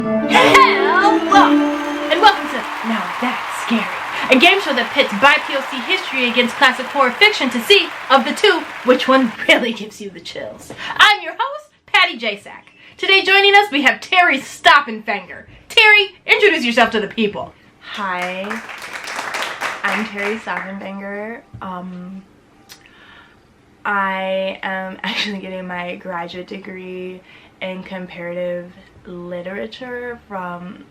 Hello! And welcome to Now That's Scary, a game show that pits BIPOC history against classic horror fiction to see, of the two, which one really gives you the chills. I'm your host, Patty Jasak. Today joining us, we have Terry Stoppenfinger. Terry, introduce yourself to the people. Hi, I'm Terry Stoppenfinger. I am actually getting my graduate degree in comparative literature from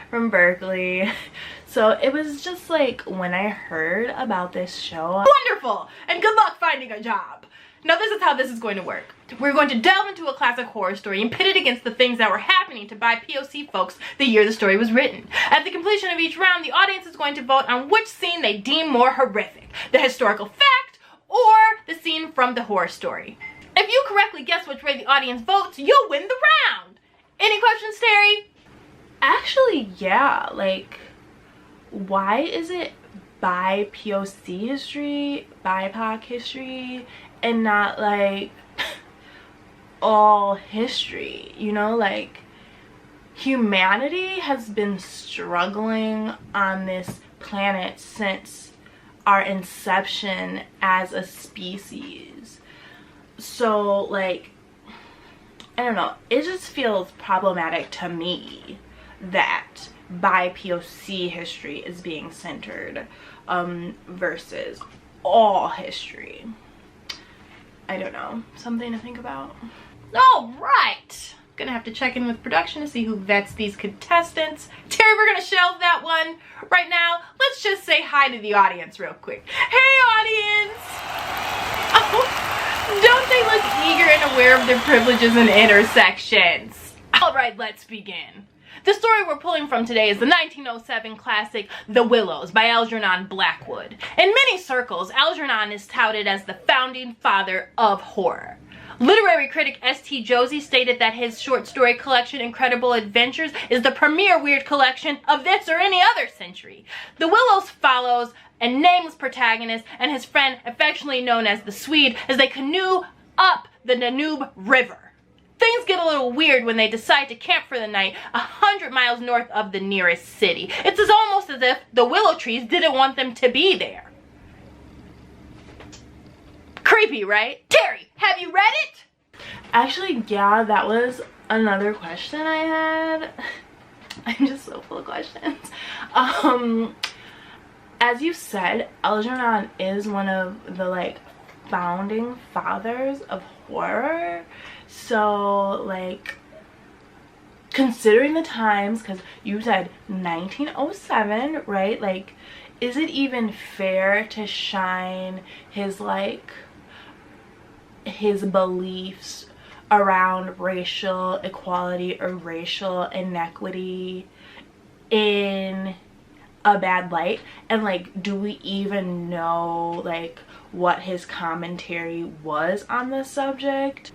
Berkeley. So it was just like when I heard about this show. Wonderful! And good luck finding a job. Now this is how this is going to work. We're going to delve into a classic horror story and pit it against the things that were happening to BIPOC folks the year the story was written. At the completion of each round, the audience is going to vote on which scene they deem more horrific, the historical fact or the scene from the horror story. If you correctly guess which way the audience votes, you'll win the round. Any questions, Terry? Actually, yeah, like, why is it BIPOC history, BIPOC history, and not like all history? You know, like, humanity has been struggling on this planet since our inception as a species. So, like, I don't know, it just feels problematic to me that BIPOC history is being centered versus all history. I don't know, something to think about. All right, gonna have to check in with production to see who vets these contestants. Terry, we're gonna shelve that one right now. Let's just say hi to the audience real quick. Hey, audience! Oh, don't they look eager and aware of their privileges and intersections? All right, let's begin. The story we're pulling from today is the 1907 classic The Willows by Algernon Blackwood. In many circles, Algernon is touted as the founding father of horror. Literary critic S.T. Josie stated that his short story collection Incredible Adventures is the premier weird collection of this or any other century. The Willows follows a nameless protagonist and his friend, affectionately known as the Swede, as they canoe up the Danube River. Things get a little weird when they decide to camp for the night 100 miles north of the nearest city. It's almost as if the willow trees didn't want them to be there. Creepy, right? Terry, have you read it? Actually, yeah, that was another question I had. I'm just so full of questions. As you said, Algernon is one of the, like, founding fathers of horror. So, like, considering the times, because you said 1907, right? Like, is it even fair to shine his, like, his beliefs around racial equality or racial inequity in a bad light? And, like, do we even know, like, what his commentary was on this subject?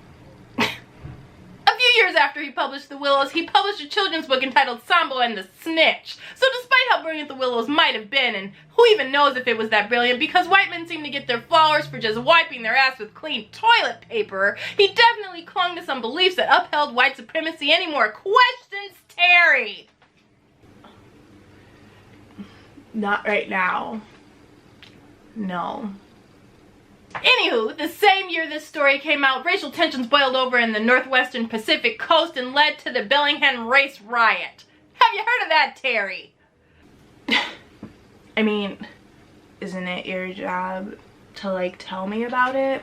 Years after he published The Willows, he published a children's book entitled Sambo and the Snitch. So despite how brilliant The Willows might have been, and who even knows if it was that brilliant, because white men seem to get their flowers for just wiping their ass with clean toilet paper, he definitely clung to some beliefs that upheld white supremacy. Any more questions, Terry? Not right now. No. Anywho, the same year this story came out, racial tensions boiled over in the northwestern Pacific coast and led to the Bellingham race riot. Have you heard of that, Terry? I mean, isn't it your job to, like, tell me about it?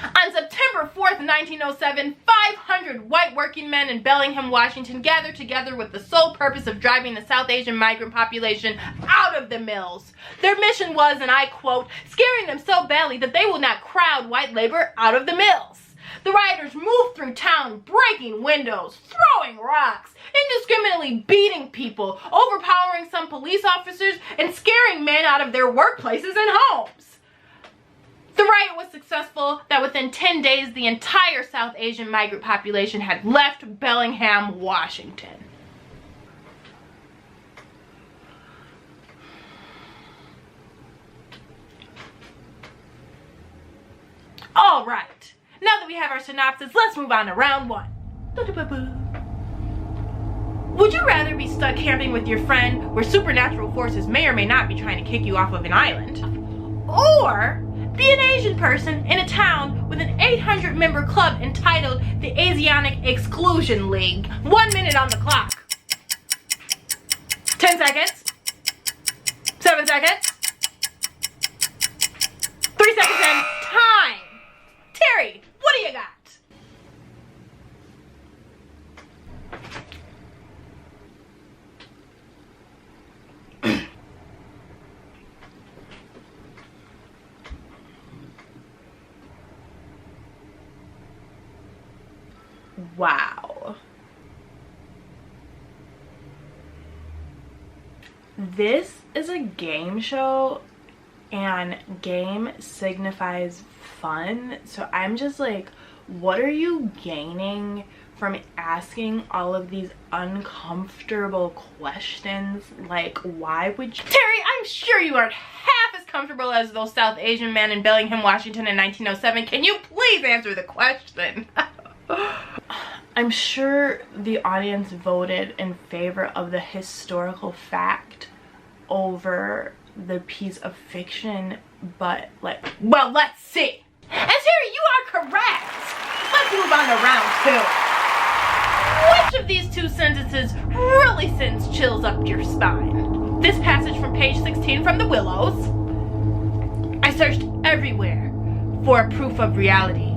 On September 4th, 1907, 500 white working men in Bellingham, Washington gathered together with the sole purpose of driving the South Asian migrant population out of the mills. Their mission was, and I quote, scaring them so badly that they will not crowd white labor out of the mills. The rioters moved through town, breaking windows, throwing rocks, indiscriminately beating people, overpowering some police officers, and scaring men out of their workplaces and homes. The riot was successful that within 10 days, the entire South Asian migrant population had left Bellingham, Washington. All right, now that we have our synopsis, let's move on to round one. Would you rather be stuck camping with your friend where supernatural forces may or may not be trying to kick you off of an island? Or be an Asian person in a town with an 800-member club entitled the Asiatic Exclusion League? 1 minute on the clock. 10 seconds. 7 seconds. 3 seconds and time. Terry, what do you got? Wow. This is a game show, and game signifies fun. So I'm just like, what are you gaining from asking all of these uncomfortable questions? Like, why would you? Terry, I'm sure you aren't half as comfortable as those South Asian men in Bellingham, Washington in 1907. Can you please answer the question? I'm sure the audience voted in favor of the historical fact over the piece of fiction, but like, well, let's see. And Terry, you are correct. Let's move on to round 2. Which of these two sentences really sends chills up your spine? This passage from page 16 from The Willows. I searched everywhere for a proof of reality,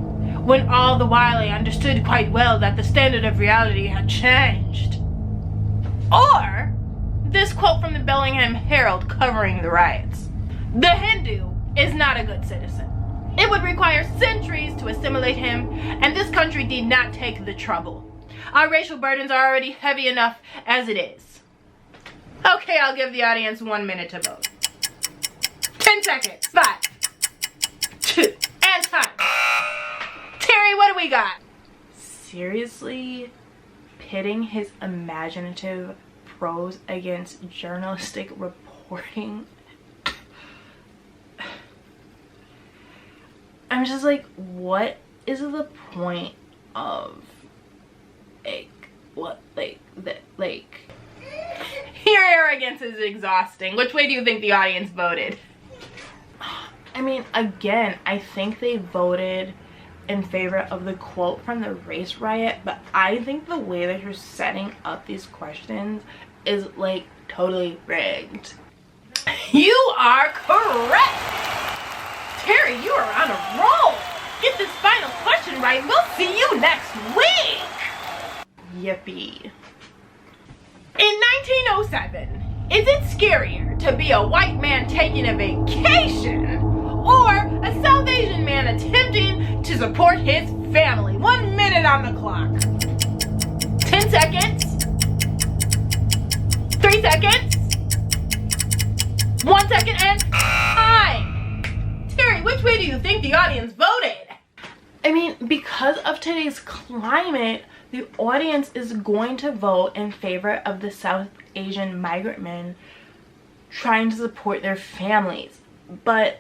when all the while I understood quite well that the standard of reality had changed. Or this quote from the Bellingham Herald covering the riots. The Hindu is not a good citizen. It would require centuries to assimilate him, and this country did not take the trouble. Our racial burdens are already heavy enough as it is. Okay, I'll give the audience 1 minute to vote. 10 seconds. 5, 2, and time. Terry, what do we got? Seriously? Pitting his imaginative prose against journalistic reporting? I'm just like, what is the point of Your arrogance is exhausting. Which way do you think the audience voted? I mean, again, I think they voted in favor of the quote from the race riot, but I think the way that you're setting up these questions is like totally rigged. You are correct. Terry, you are on a roll. Get this final question right. We'll see you next week. Yippee. In 1907, is it scarier to be a white man taking a vacation or a South Asian man attempting to support his family? 1 minute on the clock. 10 seconds. 3 seconds. 1 second and time. Terry, which way do you think the audience voted? I mean, because of today's climate, the audience is going to vote in favor of the South Asian migrant men trying to support their families. But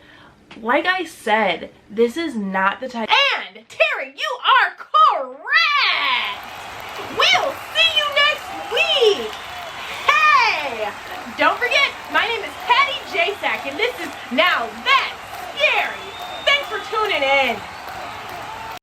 like I said, this is not the type. And Terry, you are